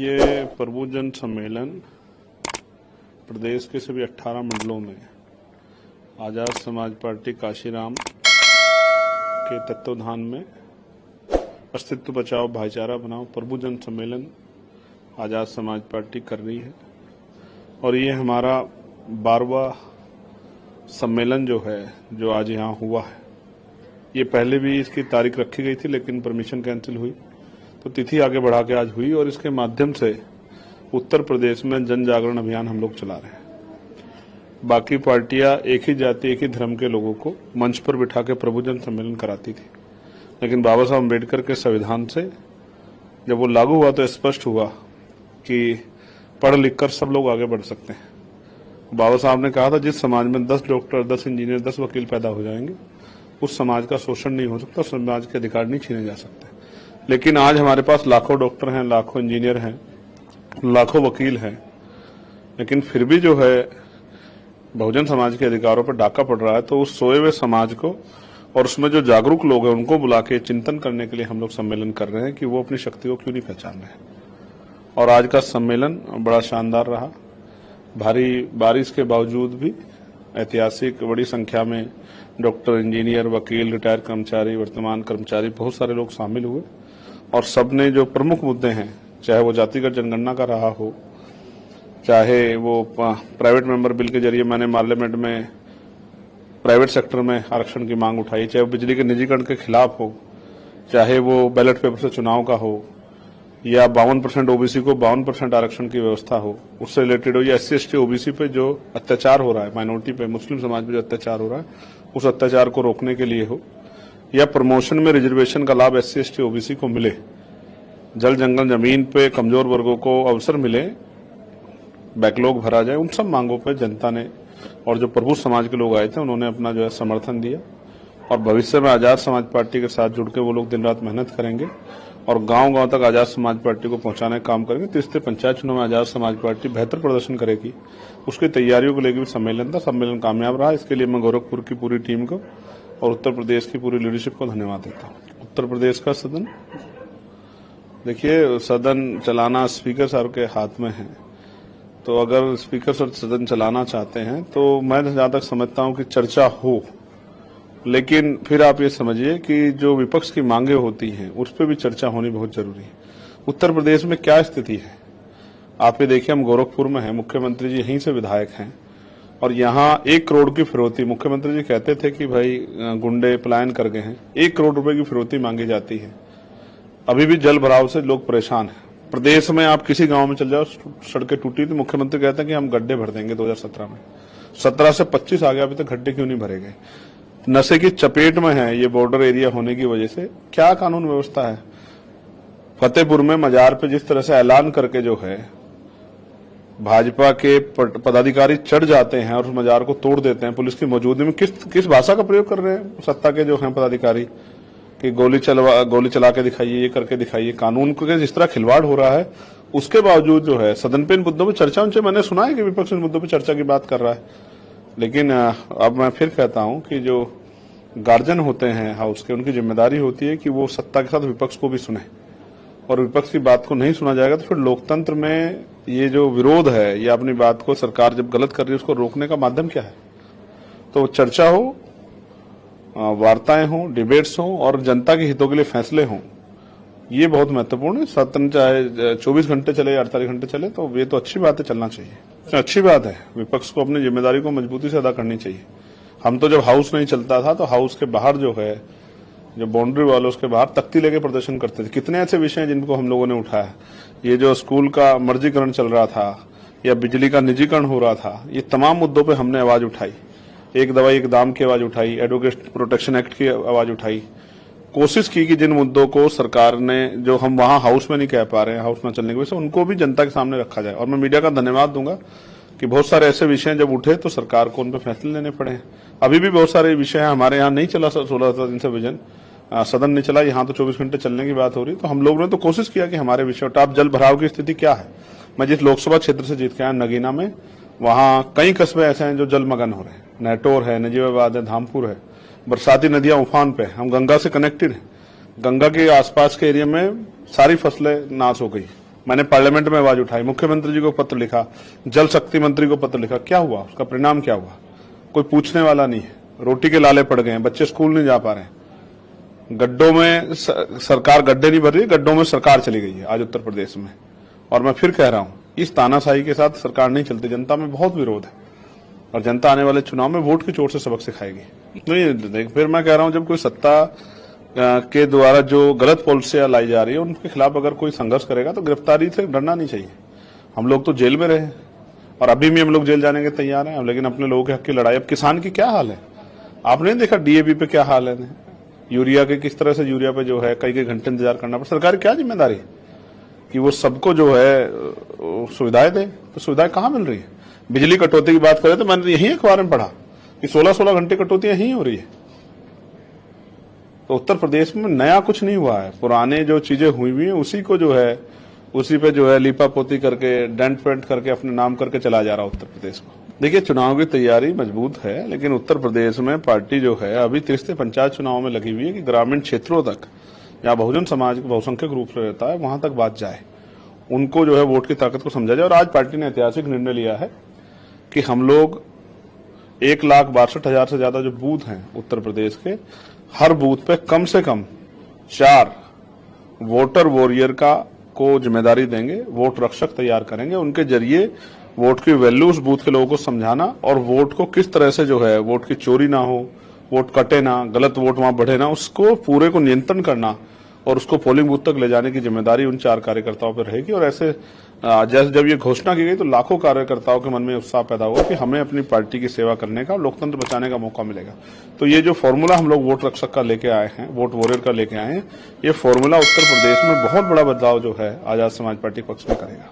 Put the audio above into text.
ये प्रभु जन सम्मेलन प्रदेश के सभी 18 मंडलों में आजाद समाज पार्टी काशीराम के तत्वाधान में अस्तित्व बचाओ भाईचारा बनाओ प्रभु जन सम्मेलन आजाद समाज पार्टी कर रही है। और ये हमारा 12वां सम्मेलन जो है जो आज यहाँ हुआ है। ये पहले भी इसकी तारीख रखी गई थी लेकिन परमिशन कैंसिल हुई तो तिथि आगे बढ़ा के आज हुई और इसके माध्यम से उत्तर प्रदेश में जन जागरण अभियान हम लोग चला रहे हैं। बाकी पार्टियां एक ही जाति एक ही धर्म के लोगों को मंच पर बिठा के प्रभु जन सम्मेलन कराती थी, लेकिन बाबा साहब अम्बेडकर के संविधान से जब वो लागू हुआ तो स्पष्ट हुआ कि पढ़ लिख कर सब लोग आगे बढ़ सकते हैं। बाबा साहब ने कहा था जिस समाज में 10 डॉक्टर 10 इंजीनियर 10 वकील पैदा हो जाएंगे उस समाज का शोषण नहीं हो सकता, समाज के अधिकार नहीं छीने जा सकते। लेकिन आज हमारे पास लाखों डॉक्टर हैं, लाखों इंजीनियर हैं, लाखों वकील हैं, लेकिन फिर भी जो है बहुजन समाज के अधिकारों पर डाका पड़ रहा है। तो उस सोए हुए समाज को और उसमें जो जागरूक लोग हैं उनको बुला के चिंतन करने के लिए हम लोग सम्मेलन कर रहे हैं कि वो अपनी शक्ति को क्यों नहीं पहचान रहे। और आज का सम्मेलन बड़ा शानदार रहा। भारी बारिश के बावजूद भी ऐतिहासिक बड़ी संख्या में डॉक्टर, इंजीनियर, वकील, रिटायर कर्मचारी, वर्तमान कर्मचारी बहुत सारे लोग शामिल हुए और सबने जो प्रमुख मुद्दे हैं, चाहे वो जातिगत जनगणना का रहा हो, चाहे वो प्राइवेट मेंबर बिल के जरिए मैंने पार्लियामेंट में प्राइवेट सेक्टर में आरक्षण की मांग उठाई, चाहे वो बिजली के निजीकरण के खिलाफ हो, चाहे वो बैलेट पेपर से चुनाव का हो, या 52% ओबीसी को 52% आरक्षण की व्यवस्था हो, उससे रिलेटेड हो, या SC/ST ओबीसी पे जो अत्याचार हो रहा है, माइनॉरिटी पे, मुस्लिम समाज पे जो अत्याचार हो रहा है उस अत्याचार को रोकने के लिए हो, या प्रमोशन में रिजर्वेशन का लाभ SC/ST ओबीसी को मिले, जल जंगल जमीन पे कमजोर वर्गों को अवसर मिले, बैकलॉग भरा जाए, उन सब मांगों पे जनता ने और जो प्रभु समाज के लोग आए थे उन्होंने अपना जो है समर्थन दिया। और भविष्य में आजाद समाज पार्टी के साथ जुड़ के वो लोग दिन रात मेहनत करेंगे और गांव-गांव तक आजाद समाज पार्टी को पहुंचाने का काम करेंगे। तीसरे पंचायत चुनाव में आजाद समाज पार्टी बेहतर प्रदर्शन करेगी, उसकी तैयारियों को लेकर भी सम्मेलन था। सम्मेलन कामयाब रहा, इसके लिए मैं गोरखपुर की पूरी टीम को और उत्तर प्रदेश की पूरी लीडरशिप को धन्यवाद देता हूँ। उत्तर प्रदेश का सदन, देखिए सदन चलाना स्पीकर साहब के हाथ में है, तो अगर स्पीकर साहब सदन चलाना चाहते हैं तो मैं जहां तक समझता हूं कि चर्चा हो, लेकिन फिर आप ये समझिए कि जो विपक्ष की मांगे होती हैं उस पर भी चर्चा होनी बहुत जरूरी है। उत्तर प्रदेश में क्या स्थिति है आप ये देखिए, हम गोरखपुर में हैं, मुख्यमंत्री जी यहीं से विधायक हैं और यहाँ 1 करोड़ की फिरौती, मुख्यमंत्री जी कहते थे कि भाई गुंडे पलायन कर गए हैं, 1 करोड़ रुपए की फिरौती मांगी जाती है। अभी भी जल भराव से लोग परेशान हैं। प्रदेश में आप किसी गांव में चल जाओ, सड़कें टूटी तो मुख्यमंत्री कहते हैं कि हम गड्ढे भर देंगे 2017 में। 17 से 25 आ गया, अभी तक गड्ढे क्यों नहीं भरे गए? नशे की चपेट में है ये बॉर्डर एरिया होने की वजह से। क्या कानून व्यवस्था है? फतेहपुर में मजार पे जिस तरह से ऐलान करके जो है भाजपा के पदाधिकारी चढ़ जाते हैं और उस मजार को तोड़ देते हैं पुलिस की मौजूदगी में, किस भाषा का प्रयोग कर रहे हैं सत्ता के जो हैं पदाधिकारी कि गोली चला के दिखाइए, ये करके दिखाइए। कानून को जिस तरह खिलवाड़ हो रहा है उसके बावजूद जो है सदन पे इन मुद्दों पर चर्चा, उनसे मैंने सुना है कि विपक्ष इन मुद्दों पर चर्चा की बात कर रहा है, लेकिन अब मैं फिर कहता हूं कि जो गार्जियन होते हैं हाउस के, उनकी जिम्मेदारी होती है कि वो सत्ता के साथ विपक्ष को भी सुने, और विपक्ष की बात को नहीं सुना जाएगा तो फिर लोकतंत्र में ये जो विरोध है या अपनी बात को सरकार जब गलत कर रही है उसको रोकने का माध्यम क्या है? तो चर्चा हो, वार्ताएं हो, डिबेट्स हो और जनता के हितों के लिए फैसले हों, ये बहुत महत्वपूर्ण है। सदन चाहे 24 घंटे चले या 48 घंटे चले तो ये तो अच्छी बात है, चलना चाहिए, अच्छी बात है। विपक्ष को अपनी जिम्मेदारी को मजबूती से अदा करनी चाहिए। हम तो जब हाउस नहीं चलता था तो हाउस के बाहर जो है, जो बाउंड्री वाल उसके बाहर तख्ती लेके प्रदर्शन करते थे। कितने ऐसे विषय हैं जिनको हम लोगों ने उठाया। ये जो स्कूल का मर्जीकरण चल रहा था या बिजली का निजीकरण हो रहा था, ये तमाम मुद्दों पर हमने आवाज उठाई। एक दवाई एक दाम की आवाज उठाई, एडवोकेट प्रोटेक्शन एक्ट की आवाज उठाई, कोशिश की कि जिन मुद्दों को सरकार ने, जो हम वहां हाउस में नहीं कह पा रहे हैं, हाउस में चलने की वजह से, उनको भी जनता के सामने रखा जाए। और मैं मीडिया का धन्यवाद दूंगा कि बहुत सारे ऐसे विषय जब उठे तो सरकार को उन पर फैसले लेने पड़े हैं। अभी भी बहुत सारे विषय हैं, हमारे यहाँ नहीं चला 16 दिन से विजन सदन नहीं चला, यहाँ तो 24 घंटे चलने की बात हो रही। तो हम लोगों ने तो कोशिश किया कि हमारे विषय उठा। जल भराव की स्थिति क्या है? मैं जिस लोकसभा क्षेत्र से जीत के आया नगीना में, वहां कई कस्बे ऐसे हैं जो जलमग्न हो रहे हैं। नैटोर है, नजीबाबाद है, धामपुर है, बरसाती नदियां उफान पे। हम गंगा से कनेक्टेड हैं, गंगा के आसपास के एरिया में सारी फसलें नाश हो गई। मैंने पार्लियामेंट में आवाज उठाई, मुख्यमंत्री जी को पत्र लिखा, जल शक्ति मंत्री को पत्र लिखा, क्या हुआ? उसका परिणाम क्या हुआ? कोई पूछने वाला नहीं है। रोटी के लाले पड़ गए हैं, बच्चे स्कूल नहीं जा पा रहे हैं, गड्ढों में सरकार गड्ढे नहीं भर रही, गड्ढों में सरकार चली गई है आज उत्तर प्रदेश में। और मैं फिर कह रहा हूं, इस तानाशाही के साथ सरकार नहीं चलती। जनता में बहुत विरोध है और जनता आने वाले चुनाव में वोट की चोट से सबक सिखाएगी। नहीं देख, फिर मैं कह रहा हूं, जब कोई सत्ता के द्वारा जो गलत पॉलिसियां लाई जा रही है उनके खिलाफ अगर कोई संघर्ष करेगा तो गिरफ्तारी से डरना नहीं चाहिए। हम लोग तो जेल में रहे और अभी भी हम लोग जेल जाने के तैयार हैं, लेकिन अपने लोगों के हक की लड़ाई। अब किसान की क्या हाल है आपने देखा, डीएपी पे क्या हाल है, यूरिया के किस तरह से यूरिया पे जो है कई घंटे इंतजार करना पड़ा। सरकार की क्या जिम्मेदारी कि वो सबको जो है सुविधाएं दे, तो सुविधाएं कहाँ मिल रही है? बिजली कटौती की बात करें तो मैंने यही अखबार में पढ़ा कि 16-16 घंटे कटौती यहीं हो रही है। तो उत्तर प्रदेश में नया कुछ नहीं हुआ है, पुराने जो चीजें हुई हुई हैं उसी को जो है, उसी पे जो है लीपा पोती करके डेंट पेंट करके अपने नाम करके चला जा रहा उत्तर प्रदेश को। देखिए, चुनाव की तैयारी मजबूत है, लेकिन उत्तर प्रदेश में पार्टी जो है अभी तीसरे पंचायत चुनाव में लगी हुई है कि ग्रामीण क्षेत्रों तक, या बहुजन समाज बहुसंख्यक रूप से रहता है, वहां तक बात जाए, उनको जो है वोट की ताकत को समझा जाए। और आज पार्टी ने ऐतिहासिक निर्णय लिया है कि हम लोग 1,62,000 से ज्यादा जो बूथ हैं उत्तर प्रदेश के, हर बूथ पे कम से कम 4 वोटर वॉरियर को जिम्मेदारी देंगे, वोट रक्षक तैयार करेंगे, उनके जरिए वोट की वैल्यू उस बूथ के लोगों को समझाना और वोट को किस तरह से जो है वोट की चोरी ना हो, वोट कटे ना, गलत वोट वहां बढ़े ना, उसको पूरे को नियंत्रण करना और उसको पोलिंग बूथ तक ले जाने की जिम्मेदारी उन 4 कार्यकर्ताओं पर रहेगी। और ऐसे जैसे जब ये घोषणा की गई तो लाखों कार्यकर्ताओं के मन में उत्साह पैदा हुआ कि हमें अपनी पार्टी की सेवा करने का, लोकतंत्र बचाने का मौका मिलेगा। तो ये जो फॉर्मूला हम लोग वोट रक्षक का लेके आए हैं, वोट वॉरियर का लेके आए हैं, ये फॉर्मूला उत्तर प्रदेश में बहुत बड़ा बदलाव जो है आजाद समाज पार्टी पक्ष में करेगा।